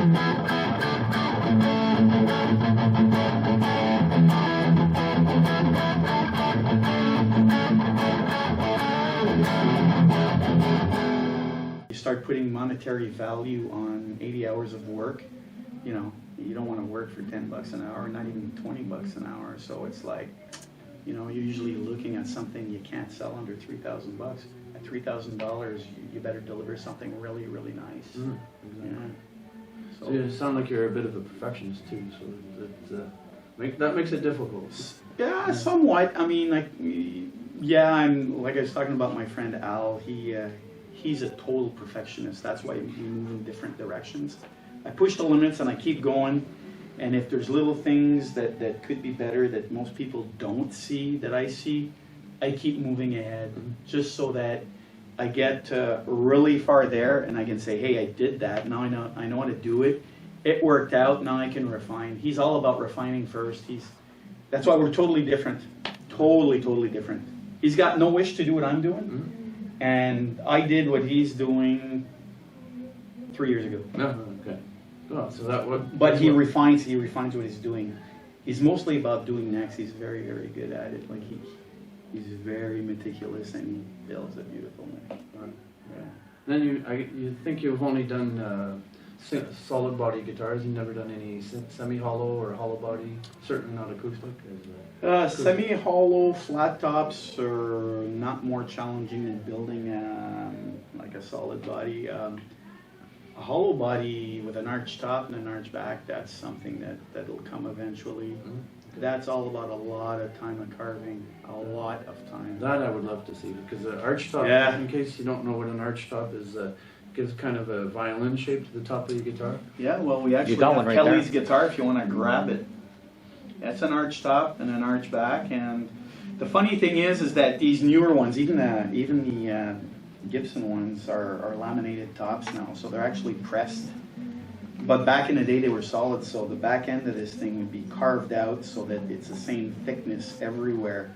You start putting monetary value on 80 hours of work, you know, you don't want to work for 10 bucks an hour, not even 20 bucks an hour. So it's like, you know, you're usually looking at something you can't sell under 3,000 bucks. At $3,000, you better deliver something really, really nice. Exactly. Yeah. So you sound like you're a bit of a perfectionist too, so that makes it difficult. Yeah, somewhat. I mean, like, yeah, I'm like I was talking about my friend Al. He's a total perfectionist. That's why we move in different directions. I push the limits and I keep going. And if there's little things that could be better that most people don't see that I see, I keep moving ahead just so that I get really far there and I can say, hey, I did that. Now I know how to do it. It worked out. Now I can refine. He's all about refining first. That's why we're totally different. Totally different. He's got no wish to do what I'm doing. And I did what he's doing 3 years ago. Okay. Oh, so that would. But he refines what he's doing. He's mostly about doing next. He's very, very good at it. Like he's very meticulous and he builds a beautiful neck. Right. Yeah. Then you think you've only done solid body guitars. You've never done any semi-hollow or hollow body. Certainly not acoustic. Semi-hollow flat tops are not more challenging than building like a solid body. A hollow body with an arch top and an arch back, that's something that'll come eventually. That's all about a lot of time of carving, a lot of time. That I would love to see, because the arch top, in case you don't know what an arch top is, gives kind of a violin shape to the top of your guitar. Yeah, well, we actually got right Kelly's there. guitar if you want to grab it. That's an arch top and an arch back, and the funny thing is that these newer ones, even the Gibson ones are laminated tops now, so they're actually pressed. But back in the day they were solid, so the back end of this thing would be carved out so that it's the same thickness everywhere.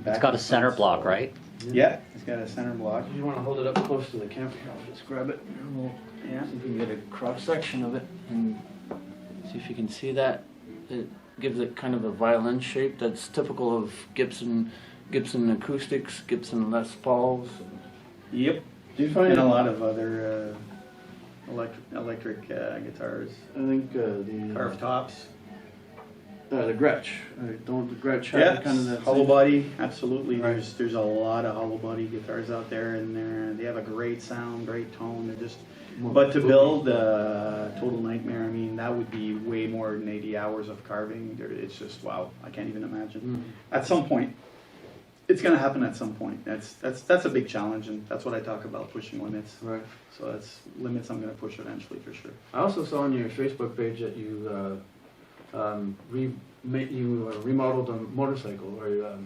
It's got a center block, right? Yeah, it's got a center block. If you want to hold it up close to the camera, I'll just grab it. And we'll see if we can get a cross section of it and see if you can see that. It gives it kind of a violin shape that's typical of Gibson acoustics, Gibson Les Pauls. Yep. Do you find and a lot of other electric guitars. I think the Carved tops. The Gretsch. Don't the Gretsch have Yeah, kind of that hollow same- body, absolutely. Right. There's a lot of hollow body guitars out there, and they have a great sound, great tone. They're just, but to build total nightmare. I mean, that would be way more than 80 hours of carving. It's just wow. I can't even imagine. At some point, it's going to happen. At some point, that's a big challenge, and that's what I talk about, pushing limits. Right. So that's limits I'm going to push eventually for sure. I also saw on your Facebook page that you remodeled a motorcycle, or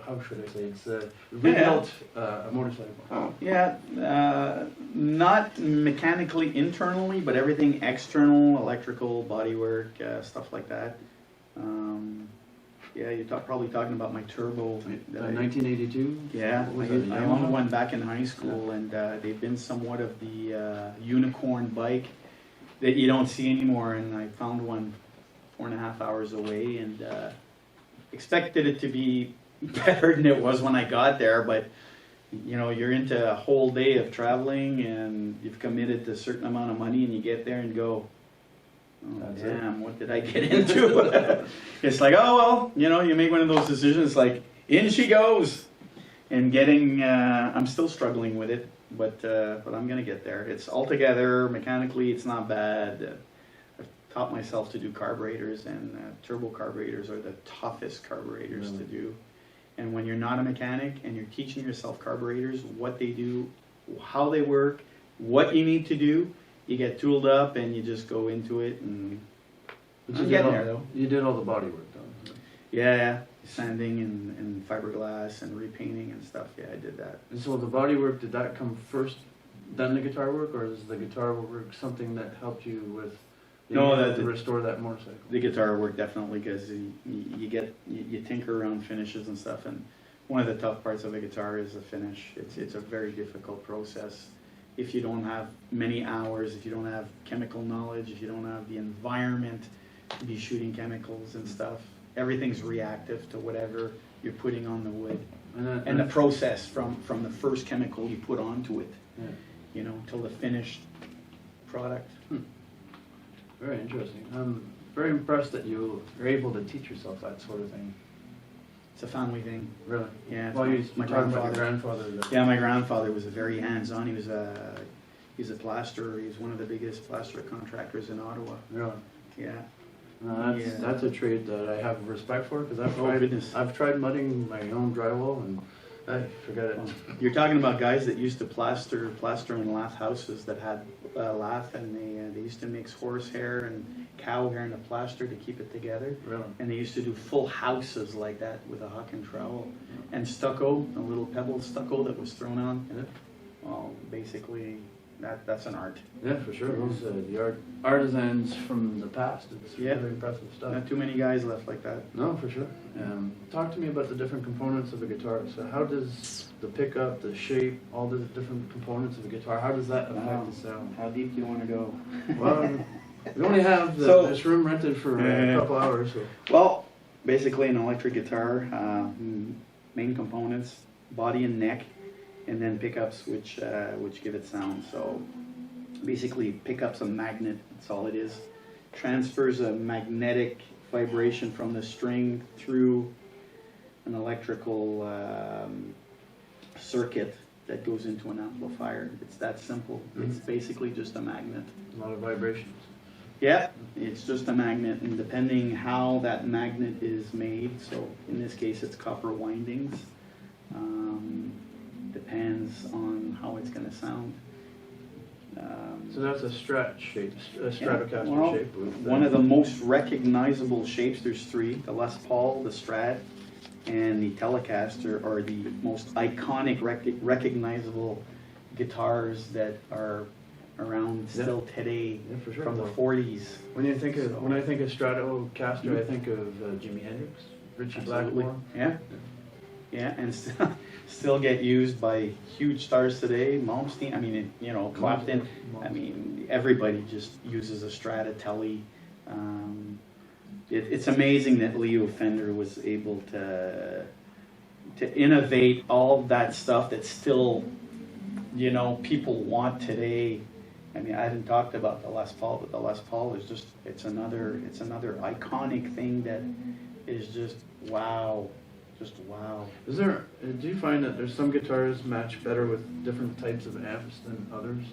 how should I say? It's rebuilt a motorcycle. Oh, yeah, not mechanically internally, but everything external, electrical, bodywork, stuff like that. Yeah, you're probably talking about my turbo. 1982? Yeah, What was I it, owned Yamaha? one back in high school, and they've been somewhat of the unicorn bike that you don't see anymore, and I found one 4.5 hours away, and expected it to be better than it was when I got there, but you know, you're into a whole day of traveling, and you've committed to a certain amount of money, and you get there and go, oh, That's damn, what did I get into? It's like, oh, well, you know, you make one of those decisions, like, in she goes. And getting, I'm still struggling with it, but I'm going to get there. It's altogether, mechanically, it's not bad. I've taught myself to do carburetors, and turbo carburetors are the toughest carburetors to do. And when you're not a mechanic and you're teaching yourself carburetors, what they do, how they work, what you need to do, you get tooled up and you just go into it, and I'm getting there though. You did all the body work though. Yeah, sanding and fiberglass and repainting and stuff. Yeah, I did that. And so the body work, did that come first, then the guitar work, or is the guitar work something that helped you with to restore that motorcycle? The guitar work definitely, because you tinker around finishes and stuff, and one of the tough parts of a guitar is the finish. It's a very difficult process, if you don't have many hours, if you don't have chemical knowledge, if you don't have the environment to be shooting chemicals and stuff. Everything's reactive to whatever you're putting on the wood. And the process from the first chemical you put onto it, Yeah. you know, till the finished product. Very interesting. I'm very impressed that you are able to teach yourself that sort of thing. It's a family thing. Really? Yeah. Well, you my talking about your grandfather. grandfather. Yeah, my grandfather was a very hands-on. He was a plasterer. He was one of the biggest plaster contractors in Ottawa. Really? Yeah. No, Yeah. that's a trait that I have respect for, because Oh, goodness. I've tried mudding my own drywall, and forget it. You're talking about guys that used to plaster in lath houses that had lath, and they used to mix horsehair and cow hair in the plaster to keep it together. Really? And they used to do full houses like that with a huck and trowel. And stucco, a little pebble stucco that was thrown on. Yeah. Well, basically, that's an art. Yeah, for sure. Those the artisans from the past. It's Yeah. really impressive stuff. Not too many guys left like that. No, for sure. Talk to me about the different components of a guitar. So how does the pickup, the shape, all the different components of a guitar, how does that affect the sound? How deep do you want to go? Well, we only have this room rented for a couple hours. So. Well, basically an electric guitar, main components, body and neck, and then pickups which give it sound. So basically pickups a magnet, that's all it is. Transfers a magnetic vibration from the string through an electrical circuit that goes into an amplifier. It's that simple. It's basically just a magnet. A lot of vibrations. Yeah, it's just a magnet, and depending how that magnet is made, so in this case it's copper windings, depends on how it's going to sound. So that's a Strat shape, a Stratocaster well, shape. One of the most recognizable shapes, there's three: the Les Paul, the Strat, and the Telecaster are the most iconic, recognizable guitars that are around still today, for sure. from the 40s. When I think of Stratocaster, I think of Jimi Hendrix, Richie Absolutely. Blackmore. Yeah, and still get used by huge stars today. Malmsteen, I mean, Clapton. I mean, everybody just uses a Stratotelly. It's amazing that Leo Fender was able to innovate all that stuff that still, people want today. I mean, I haven't talked about the Les Paul, but the Les Paul is just, it's another iconic thing that is just wow. Just wow. Do you find that there's some guitars match better with different types of amps than others?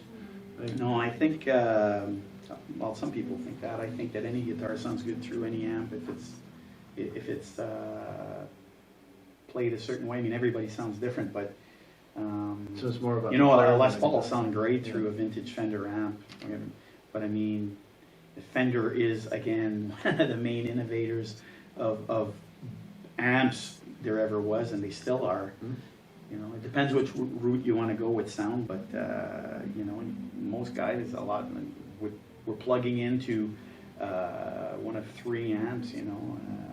No, I think, some people think that. I think that any guitar sounds good through any amp if it's played a certain way. I mean, everybody sounds different, but so it's more about a Les Paul sound great through a vintage Fender amp. But I mean, Fender is again the main innovators of amps there ever was, and they still are. It depends which route you want to go with sound, but most guys we're plugging into one of three amps,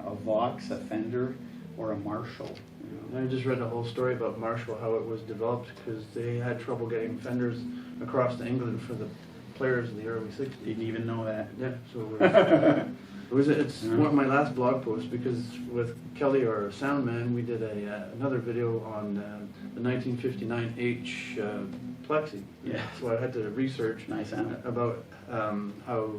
a Vox, a Fender, or a Marshall. I just read a whole story about Marshall, how it was developed, because they had trouble getting Fenders across to England for the players in the early 60s. Didn't even know that. Yeah, so it's one of my last blog posts, because with Kelly, our sound man, we did another video on the 1959 H Plexi. Yeah. So I had to research Nice amp. about how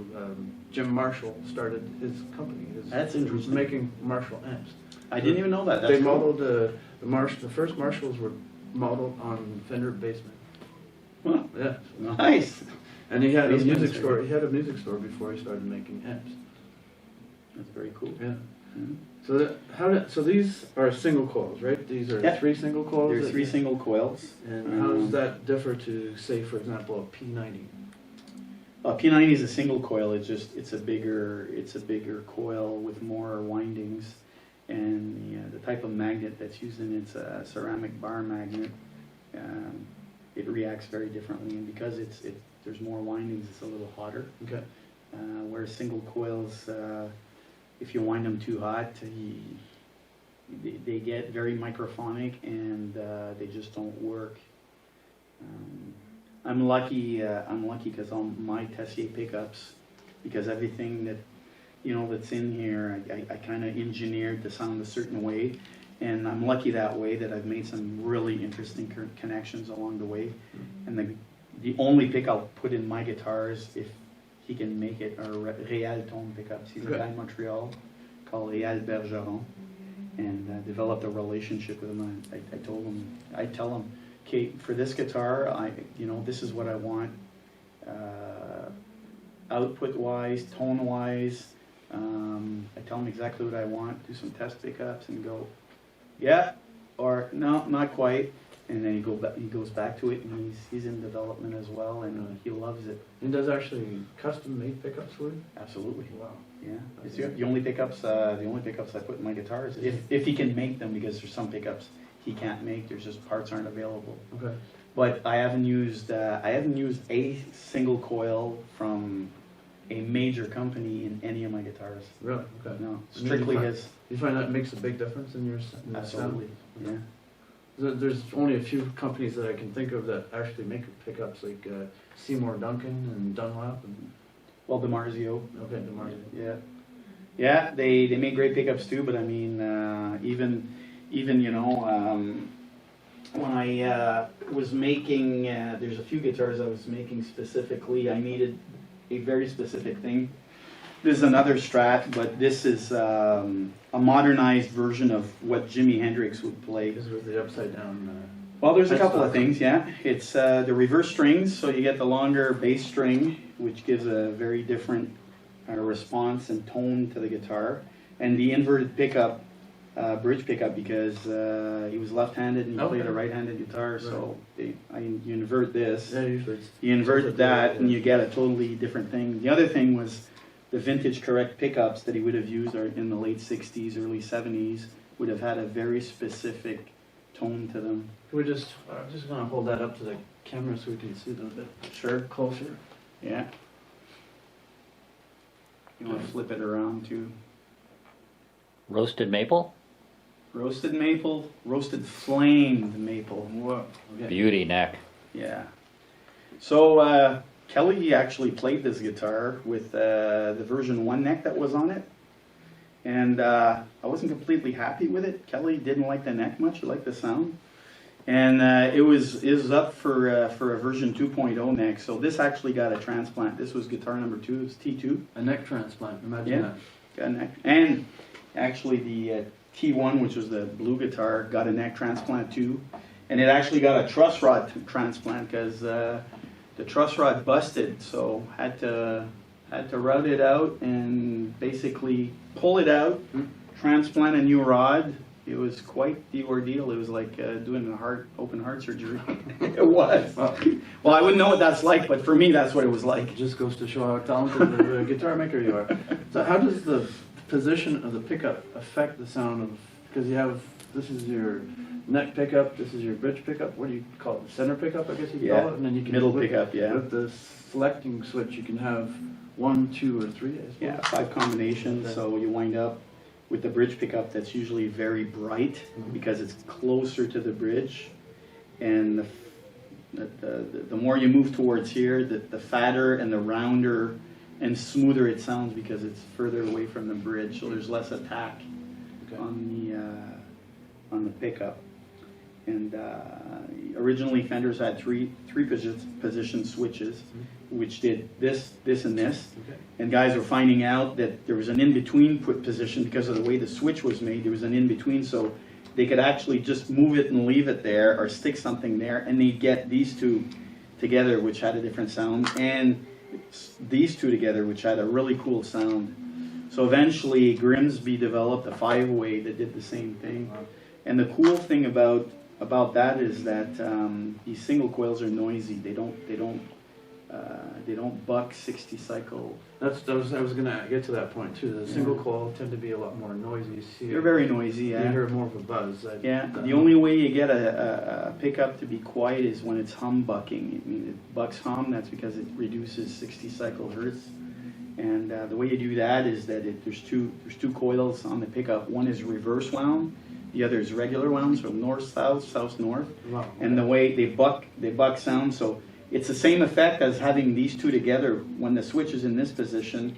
Jim Marshall started his company. That's He was interesting. making Marshall amps. I didn't even know that. That's They cool. modeled the first Marshalls were modeled on Fender Bassman. Huh. Yeah. Nice. And he had a Bassman's music very store. good. He had a music store before he started making amps. That's very cool. Yeah. Mhm. So these are single coils, right? These are Yeah. three single coils. There's three single coils. And how does that differ to, say, for example, a P90? P90 is a single coil. It's a bigger coil with more windings, and the type of magnet that's used in it's a ceramic bar magnet. It reacts very differently, and because there's more windings, it's a little hotter. Okay. Where single coils, if you wind them too hot, they get very microphonic, and they just don't work. I'm lucky because all my Tessier pickups, because everything that, that's in here, I kind of engineered to sound a certain way. And I'm lucky that way that I've made some really interesting connections along the way. And the only pick I'll put in my guitars, if he can make it, are Réal tone pickups. He's a guy in Montreal called Réal Bergeron, and developed a relationship with him. I tell him, okay, for this guitar, this is what I want, output-wise, tone-wise. I tell him exactly what I want, do some test pickups, and go, yeah, or no, not quite. And then he goes back to it, and he's in development as well, and he loves it. And does actually custom-made pickups for you? Absolutely. Wow. Yeah, it's the only pickups I put in my guitars, if he can make them, because there's some pickups he can't make. There's just parts aren't available. Okay. But I haven't used a single coil from a major company in any of my guitars. Really? Okay. No, strictly his. You find that makes a big difference in your Absolutely. sound? Yeah. There's only a few companies that I can think of that actually make pickups, like Seymour Duncan and Dunlop. Well, DiMarzio. Okay, DiMarzio. Yeah. Yeah, they make great pickups too. But I mean, even when I was making, there's a few guitars I was making specifically. I needed a very specific thing. This is another Strat, but this is a modernized version of what Jimi Hendrix would play. This was the upside down. Well, there's a couple of things, yeah. It's the reverse strings, so you get the longer bass string, which gives a very different response and tone to the guitar, and the inverted pickup, bridge pickup, because he was left-handed and he played a right-handed guitar, so you invert this, you invert that, and you get a totally different thing. The other thing was the vintage correct pickups that he would have used in the late 60s, early 70s, would have had a very specific tone to them. I'm just going to hold that up to the camera so we can see them a bit closer. Yeah. You want to flip it around too. Roasted maple? Roasted maple, roasted flamed maple. Whoa. Okay. Beauty neck. Yeah. So Kelly actually played this guitar with the version 1 neck that was on it. And I wasn't completely happy with it. Kelly didn't like the neck much, he liked the sound. And it was up for a version 2.0 neck. So this actually got a transplant. This was guitar number 2, it's T2. A neck transplant, imagine that. Got a neck. And actually the T1, which was the blue guitar, got a neck transplant too. And it actually got a truss rod transplant because the truss rod busted. So had to route it out and basically pull it out, transplant a new rod. It was quite the ordeal. It was like doing open heart surgery. It was. Well, I wouldn't know what that's like, but for me, that's what it was like. It just goes to show how talented of a guitar maker you are. So how does the position of the pickup affect the sound of, because you have, this is your neck pickup, this is your bridge pickup, what do you call it, center pickup I guess you call it, and then you can middle pickup, yeah. With the selecting switch you can have 1, 2, or 3, I suppose. Yeah, 5 combinations, so you wind up with the bridge pickup that's usually very bright because it's closer to the bridge, and the more you move towards here, the fatter and the rounder and smoother it sounds because it's further away from the bridge, so there's less attack on the pickup. And originally Fenders had three position switches, which did this, and this. Okay. And guys were finding out that there was an in-between position because of the way the switch was made. There was an in-between, so they could actually just move it and leave it there, or stick something there, and they'd get these two together, which had a different sound, and these two together, which had a really cool sound. So eventually Grimsby developed a 5-way that did the same thing. And the cool thing about that is that these single coils are noisy. They don't buck 60 cycle. I was going to get to that point too. The single coil tend to be a lot more noisy. They're very noisy. Yeah. You hear more of a buzz. The only way you get a pickup to be quiet is when it's humbucking. I mean, it bucks hum. That's because it reduces 60 cycle hertz. And the way you do that is that there's two coils on the pickup. One is reverse wound. The other is regular wound, so north south, south north. Wow, okay. And the way they buck sound, so it's the same effect as having these two together. When the switch is in this position,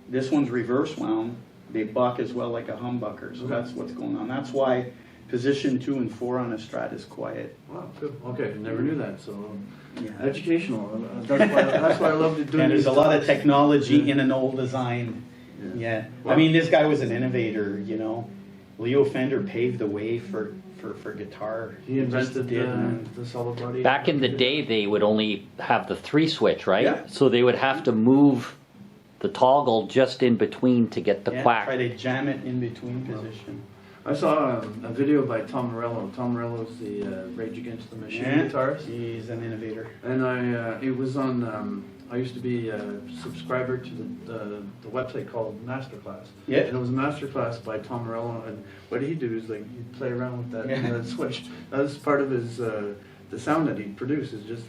this one's reverse wound, they buck as well like a humbucker, so that's what's going on. That's why position 2 and 4 on a Strat is quiet. Wow, good. Okay, never knew that. So Yeah. educational. That's why I love doing. And there's these a lot of talks. technology in an old design. Yeah. Wow. I mean, this guy was an innovator, you know. Leo Fender paved the way for guitar. He just invented did, man. the solid body. Back in the day, they would only have the 3 switch, right? Yeah. So they would have to move the toggle just in between to get the Yeah, quack. try to jam it in between position. I saw a video by Tom Morello. Tom Morello's the Rage Against the Machine guitarist. He's an innovator. And it was on. I used to be a subscriber to the website called Masterclass. Yeah. And it was a masterclass by Tom Morello. And what he do is like he play around with that switch. That was part of his the sound that he produced is just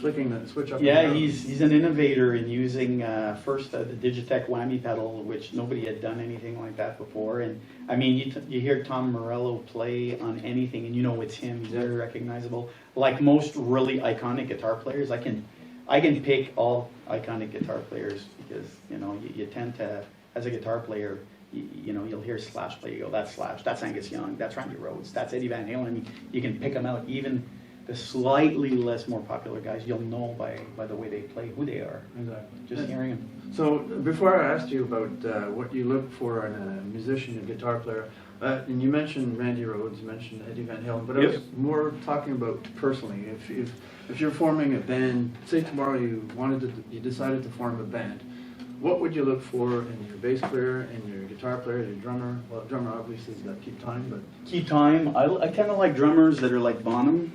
flicking that switch up. Yeah, and down. he's an innovator in using first the Digitech whammy pedal, which nobody had done anything like that before. And I mean, you hear Tom Morello play on anything, and you know it's him. He's very recognizable. Like most really iconic guitar players, I can pick all iconic guitar players because you know you tend to, as a guitar player, you know you'll hear Slash play, you go that's Slash, that's Angus Young, that's Randy Rhoads, that's Eddie Van Halen. You can pick them out. Even the slightly less more popular guys, you'll know by the way they play who they are. Exactly. Just hearing them. So before I asked you about what you look for in a musician, a guitar player, and you mentioned Randy Rhoads, you mentioned Eddie Van Halen, but I was more talking about personally. If you're forming a band, say tomorrow you decided to form a band, what would you look for in your bass player, in your guitar player, your drummer? Well, drummer obviously has got to keep time, but Keep time. I kind of like drummers that are like Bonham.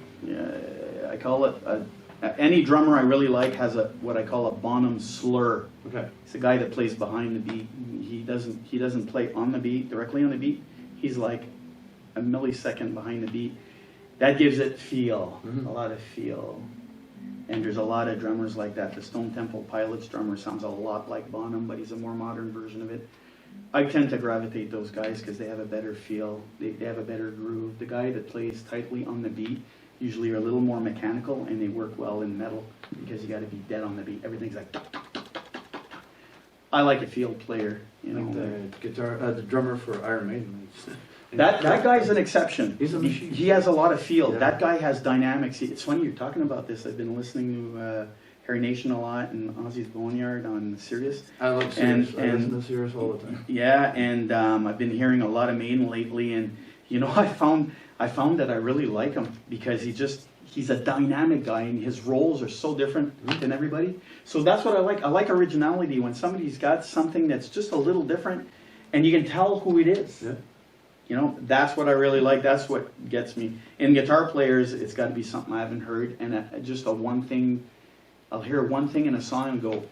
I call it any drummer I really like has what I call a Bonham slur. okay. It's the guy that plays behind the beat. He doesn't play on the beat, directly on the beat. He's like a millisecond behind the beat. That gives it feel, a lot of feel. And there's a lot of drummers like that. The Stone Temple Pilots drummer sounds a lot like Bonham, but he's a more modern version of it. I tend to gravitate those guys because they have a better feel. They have a better groove. The guy that plays tightly on the beat usually are a little more mechanical, and they work well in metal because you got to be dead on the beat. Everything's like. I like a field player, you know. Like the drummer for Iron Maiden. That guy's an exception. He's a machine. He has a lot of feel. Yeah. That guy has dynamics. It's funny you're talking about this. I've been listening to Harry Nation a lot and Ozzy's Boneyard on Sirius. I love Sirius. I And- listen to Sirius all the time. Yeah, and I've been hearing a lot of Maiden lately, and you know I found that I really like him because he's a dynamic guy, and his roles are so different than everybody. So that's what I like. I like originality when somebody's got something that's just a little different, and you can tell who it is. Yeah. You know, that's what I really like. That's what gets me. In guitar players, it's got to be something I haven't heard, and just a one thing. I'll hear one thing in a song and go,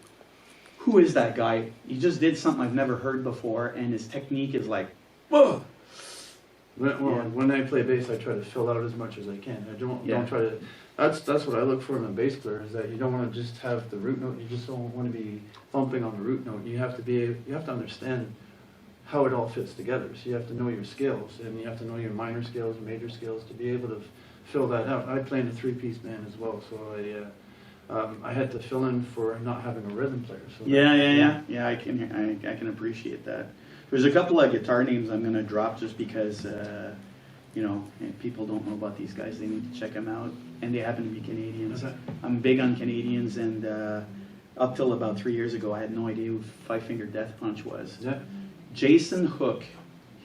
"Who is that guy? He just did something I've never heard before, and his technique is like, whoa." When I play bass, I try to fill out as much as I can. I don't try to. That's what I look for in a bass player is that you don't want to just have the root note. You just don't want to be thumping on the root note. You have to understand how it all fits together. So you have to know your scales, and you have to know your minor scales, major scales to be able to fill that out. I play in a 3-piece band as well, so I had to fill in for not having a rhythm player. So Yeah. I can appreciate that. There's a couple of guitar names I'm going to drop just because, you know, if people don't know about these guys. They need to check them out, and they happen to be Canadians. Okay. I'm big on Canadians, and up till about 3 years ago, I had no idea who Five Finger Death Punch was. Yeah. Jason Hook.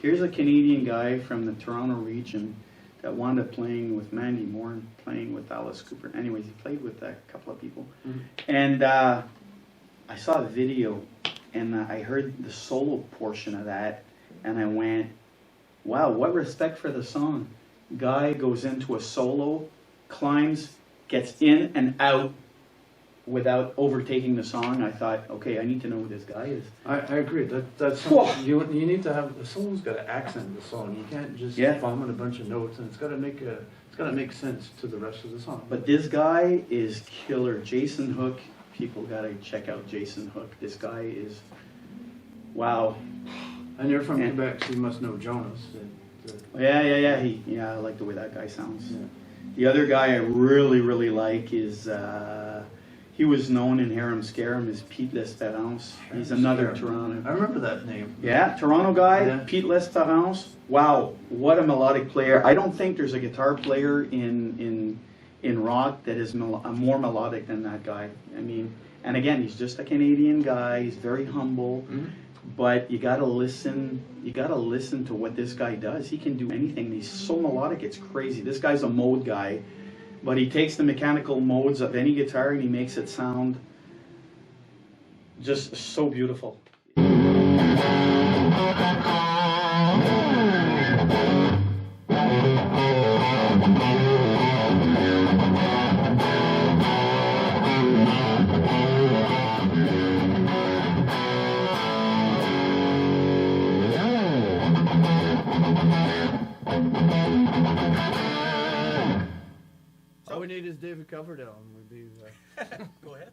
Here's a Canadian guy from the Toronto region that wound up playing with Mandy Moore and playing with Alice Cooper. Anyways, he played with a couple of people. And I saw a video, and I heard the solo portion of that, and I went, wow, what respect for the song. Guy goes into a solo, climbs, gets in and out without overtaking the song. I thought, okay, I need to know who this guy is. I agree. That's Whoa. something you need to have. Someone's got to accent the song. You can't just vomit a bunch of notes, and it's got to make sense to the rest of the song. But this guy is killer. Jason Hook. People got to check out Jason Hook. This guy is, wow. And you're from Quebec, so you must know Jonas. Yeah. I like the way that guy sounds. Yeah. The other guy I really, really like is, he was known in Harem Scarum as Pete L'Esperance. He's another Toronto. I remember that name. Yeah, Toronto guy, Yeah. Pete L'Esperance. Wow, what a melodic player. I don't think there's a guitar player in rock that is more melodic than that guy. I mean, and again, he's just a Canadian guy. He's very humble. Mhm. But you gotta listen. You gotta listen to what this guy does. He can do anything. He's so melodic. It's crazy. This guy's a mode guy, but he takes the mechanical modes of any guitar and he makes it sound just so beautiful. All we need is David Coverdale, and we'd be. Go ahead.